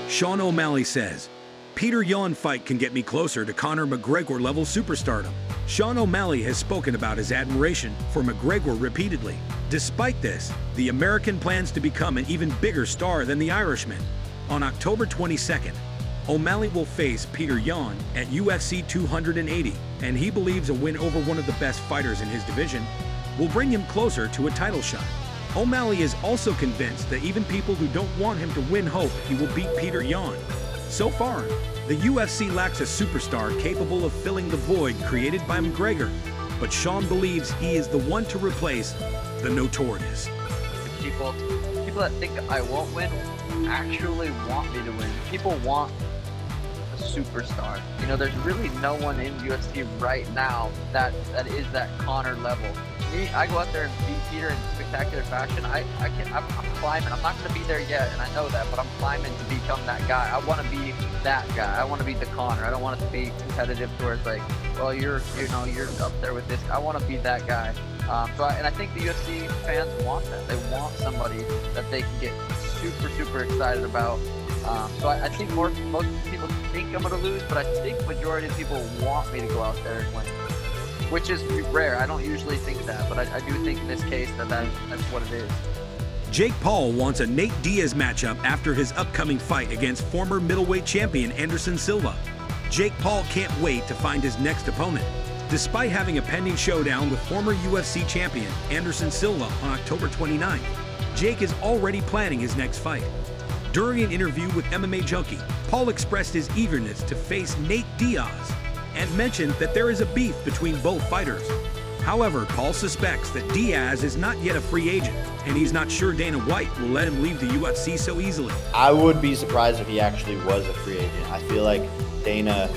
Sean O'Malley says, Petr Yan fight can get me closer to Conor McGregor-level superstardom. Sean O'Malley has spoken about his admiration for McGregor repeatedly. Despite this, the American plans to become an even bigger star than the Irishman. On October 22nd, O'Malley will face Petr Yan at UFC 280, and he believes a win over one of the best fighters in his division will bring him closer to a title shot. O'Malley is also convinced that even people who don't want him to win hope he will beat Petr Yan. So far, the UFC lacks a superstar capable of filling the void created by McGregor, but Sean believes he is the one to replace the Notorious. People that think I won't win actually want me to win. People want a superstar. You know, there's really no one in UFC right now that is that Conor level. Me, I go out there and beat Petr in spectacular fashion. I'm climbing. I'm not going to be there yet, and I know that, but I'm climbing to become that guy. I want to be that guy. I want to be the Conor. I don't want it to be competitive towards like, well, you're up there with this. I want to be that guy. And I think the UFC fans want that. They want somebody that they can get super excited about. So I think most people think I'm going to lose, but I think majority of people want me to go out there and win, which is rare. I don't usually think that, but I do think in this case that's what it is. Jake Paul wants a Nate Diaz matchup after his upcoming fight against former middleweight champion Anderson Silva. Jake Paul can't wait to find his next opponent. Despite having a pending showdown with former UFC champion Anderson Silva on October 29, Jake is already planning his next fight. During an interview with MMA Junkie, Paul expressed his eagerness to face Nate Diaz and mentioned that there is a beef between both fighters. However, Paul suspects that Diaz is not yet a free agent, and he's not sure Dana White will let him leave the UFC so easily. I would be surprised if he actually was a free agent. I feel like Dana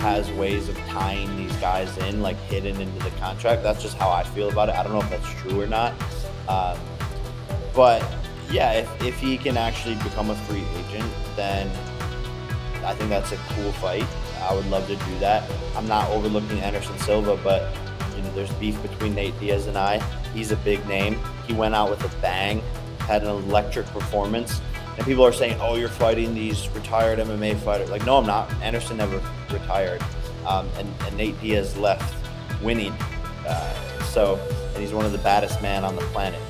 has ways of tying these guys in, like hidden into the contract. That's just how I feel about it. I don't know if that's true or not. But yeah, if he can actually become a free agent, then I think that's a cool fight. I would love to do that. I'm not overlooking Anderson Silva, but you know, there's beef between Nate Diaz and I. He's a big name. He went out with a bang, had an electric performance. And people are saying, oh, you're fighting these retired MMA fighters. Like, no, I'm not. Anderson never retired. And Nate Diaz left winning. And he's one of the baddest men on the planet.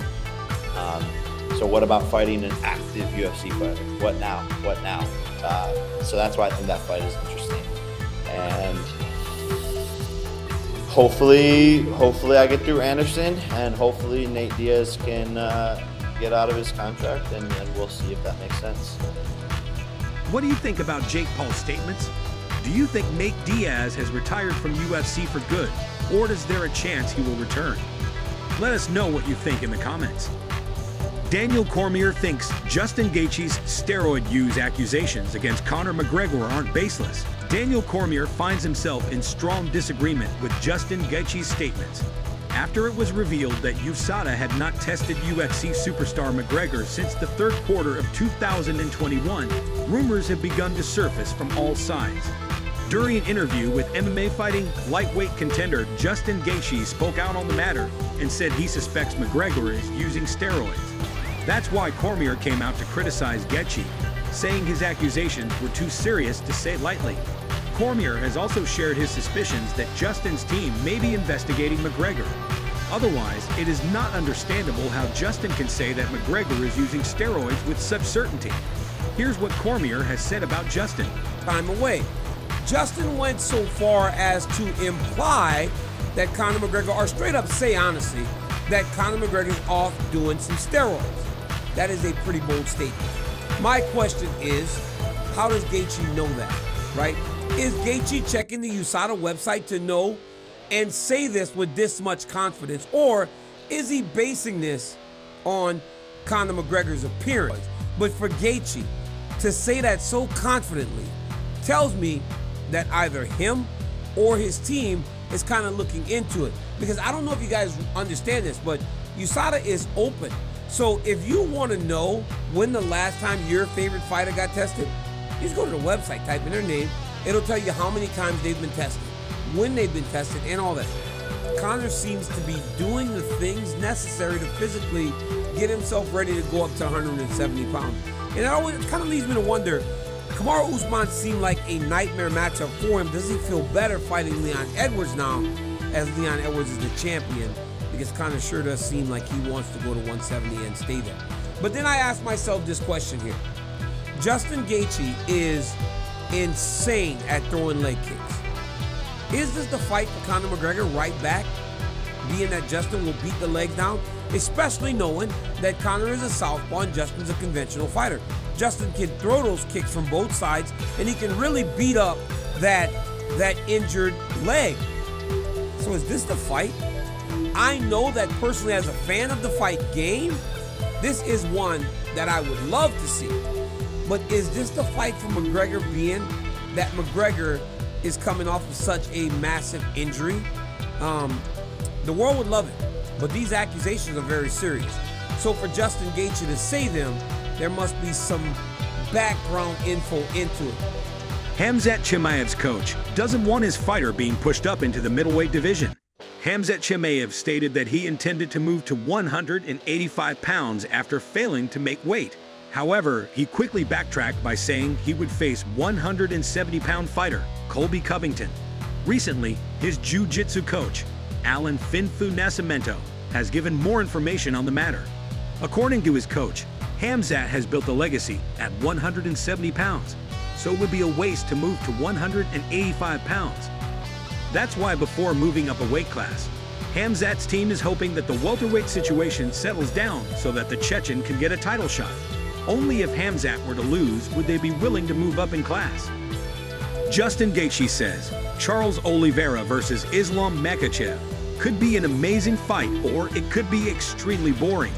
So what about fighting an active UFC fighter? What now? What now? So that's why I think that fight is interesting. And hopefully I get through Anderson, and hopefully Nate Diaz can get out of his contract, and we'll see if that makes sense. What do you think about Jake Paul's statements? Do you think Nate Diaz has retired from UFC for good, or is there a chance he will return? Let us know what you think in the comments. Daniel Cormier thinks Justin Gaethje's steroid use accusations against Conor McGregor aren't baseless. Daniel Cormier finds himself in strong disagreement with Justin Gaethje's statements after it was revealed that USADA had not tested UFC superstar McGregor since the third quarter of 2021. Rumors have begun to surface from all sides. During an interview with MMA fighting lightweight contender Justin Gaethje spoke out on the matter and said he suspects McGregor is using steroids. That's why Cormier came out to criticize Gaethje, saying his accusations were too serious to say lightly. Cormier has also shared his suspicions that Justin's team may be investigating McGregor. Otherwise, it is not understandable how Justin can say that McGregor is using steroids with such certainty. Here's what Cormier has said about Justin. Time away. Justin went so far as to imply that Conor McGregor, or straight up say honestly, that Conor McGregor's off doing some steroids. That is a pretty bold statement. My question is, how does Gaethje know that, right? Is Gaethje checking the USADA website to know and say this with this much confidence, or is he basing this on Conor McGregor's appearance? But for Gaethje to say that so confidently tells me that either him or his team is kind of looking into it. Because I don't know if you guys understand this, but USADA is open. So if you want to know when the last time your favorite fighter got tested, you just go to the website, type in their name. It'll tell you how many times they've been tested, when they've been tested, and all that. Conor seems to be doing the things necessary to physically get himself ready to go up to 170 pounds. And it always kind of leads me to wonder, Kamaru Usman seemed like a nightmare matchup for him. Does he feel better fighting Leon Edwards now, as Leon Edwards is the champion? Because Conor sure does seem like he wants to go to 170 and stay there. But then I ask myself this question here. Justin Gaethje is insane at throwing leg kicks. Is this the fight for Conor McGregor right back? Being that Justin will beat the leg down, especially knowing that Conor is a southpaw and Justin's a conventional fighter. Justin can throw those kicks from both sides, and he can really beat up that injured leg. So is this the fight? I know that personally, as a fan of the fight game, this is one that I would love to see. But is this the fight for McGregor, being that McGregor is coming off of such a massive injury? The world would love it, but these accusations are very serious. So for Justin Gaethje to say them, there must be some background info into it. Khamzat Chimaev's coach doesn't want his fighter being pushed up into the middleweight division. Khamzat Chimaev stated that he intended to move to 185 pounds after failing to make weight. However, he quickly backtracked by saying he would face 170-pound fighter Colby Covington. Recently, his jiu-jitsu coach, Alan Finfu Nascimento, has given more information on the matter. According to his coach, Khamzat has built a legacy at 170 pounds, so it would be a waste to move to 185 pounds. That's why before moving up a weight class, Khamzat's team is hoping that the welterweight situation settles down so that the Chechen can get a title shot. Only if Khamzat were to lose would they be willing to move up in class. Justin Gaethje says Charles Oliveira versus Islam Makhachev could be an amazing fight, or it could be extremely boring.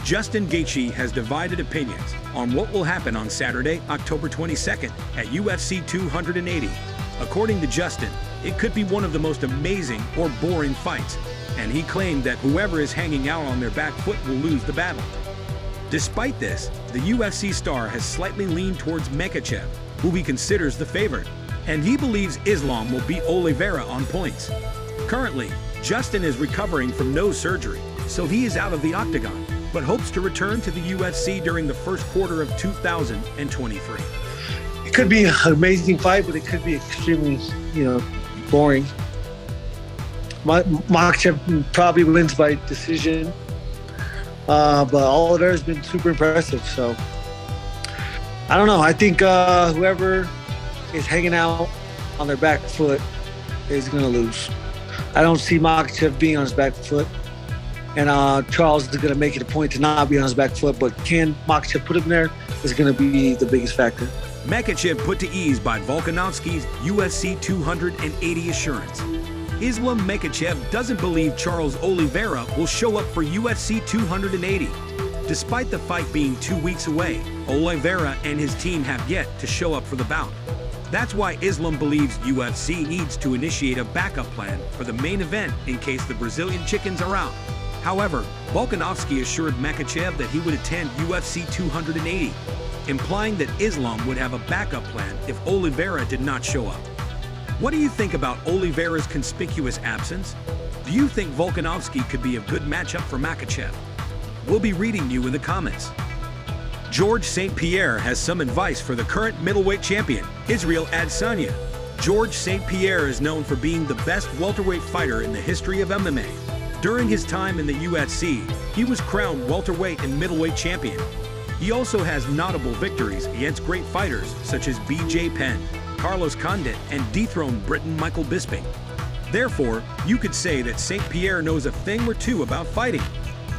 Justin Gaethje has divided opinions on what will happen on Saturday, October 22nd at UFC 280. According to Justin, it could be one of the most amazing or boring fights, and he claimed that whoever is hanging out on their back foot will lose the battle. Despite this, the UFC star has slightly leaned towards Makhachev, who he considers the favorite, and he believes Islam will beat Oliveira on points. Currently, Justin is recovering from nose surgery, so he is out of the octagon, but hopes to return to the UFC during the first quarter of 2023. It could be an amazing fight, but it could be extremely, boring. Makhachev probably wins by decision, but Oliveira has been super impressive. So I don't know. I think whoever is hanging out on their back foot is going to lose. I don't see Makhachev being on his back foot, and Charles is going to make it a point to not be on his back foot. But can Makhachev put him there is going to be the biggest factor. Makhachev put to ease by Volkanovski's UFC 280 assurance. Islam Makhachev doesn't believe Charles Oliveira will show up for UFC 280. Despite the fight being 2 weeks away, Oliveira and his team have yet to show up for the bout. That's why Islam believes UFC needs to initiate a backup plan for the main event in case the Brazilian chickens are out. However, Volkanovski assured Makhachev that he would attend UFC 280, implying that Islam would have a backup plan if Oliveira did not show up. What do you think about Oliveira's conspicuous absence? Do you think Volkanovski could be a good matchup for Makhachev? We'll be reading you in the comments. George St. Pierre has some advice for the current middleweight champion, Israel Adesanya. George St. Pierre is known for being the best welterweight fighter in the history of MMA. During his time in the UFC, he was crowned welterweight and middleweight champion. He also has notable victories against great fighters such as B.J. Penn, Carlos Condit, and dethroned Briton Michael Bisping. Therefore, you could say that St. Pierre knows a thing or two about fighting.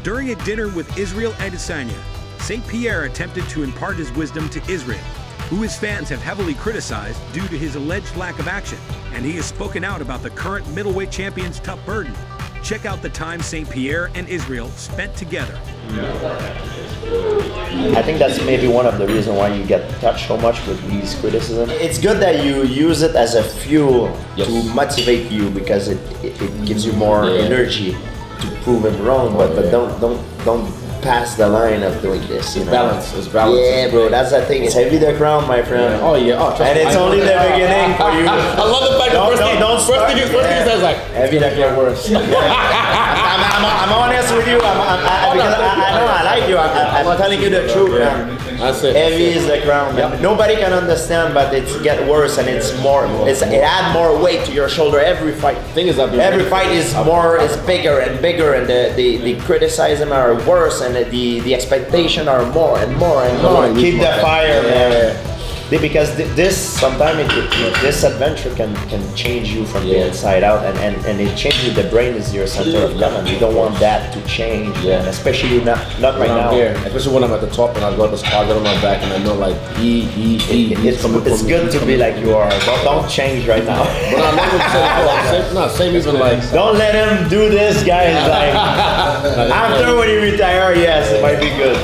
During a dinner with Israel Adesanya, St. Pierre attempted to impart his wisdom to Israel, who his fans have heavily criticized due to his alleged lack of action, and he has spoken out about the current middleweight champion's tough burden. Check out the time St. Pierre and Israel spent together. I think that's maybe one of the reasons why you get touched so much with these criticisms. It's good that you use it as a fuel to motivate you, because it gives you more energy to prove him wrong. But don't past the line of doing this. You know? Balance. It's balance. Yeah, bro. That's the thing. It's heavy the crown, my friend. Yeah. Oh yeah. Oh, and it's only the beginning for you. I love the fact that first thing you said like heavy the crown worse. I'm honest with you. Because I know I like you. I'm telling you the truth, man. That's it. Heavy is the crown. Yep. Nobody can understand, but it's get worse and it's more. It add more weight to your shoulder every fight. Thing is, every fight is more, is bigger and bigger, and the criticism are worse, and the expectation are more and more and more. Keep the fire, man. Because this sometimes this adventure can change you from the inside out, and it changes. The brain is your center of command. You don't want that to change, and especially not right now. Here, especially when I'm at the top and I've got this target on my back and I know like it's good to be like you are. Don't change right now. But I'm not same even like. Don't let him do this, guys. Like after when you retire, yes, it might be good.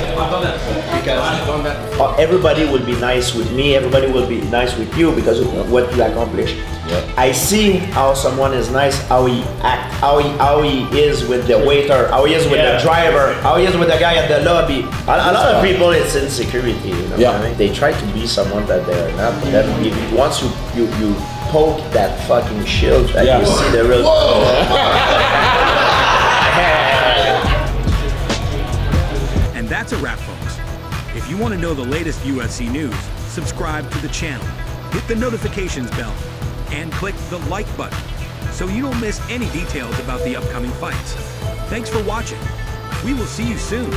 Because everybody will be nice with me. Everybody will be nice with you because of what you accomplish. Yep. I see how someone is nice, how he act, how he is with the waiter, how he is with the driver, how he is with the guy at the lobby. A lot of people, it's insecurity. You know what I mean? They try to be someone that they are not. That once you poke that fucking shield, that you see the real. And that's a wrap, folks. If you want to know the latest UFC news, subscribe to the channel, hit the notifications bell, and click the like button so you don't miss any details about the upcoming fights. Thanks for watching. We will see you soon.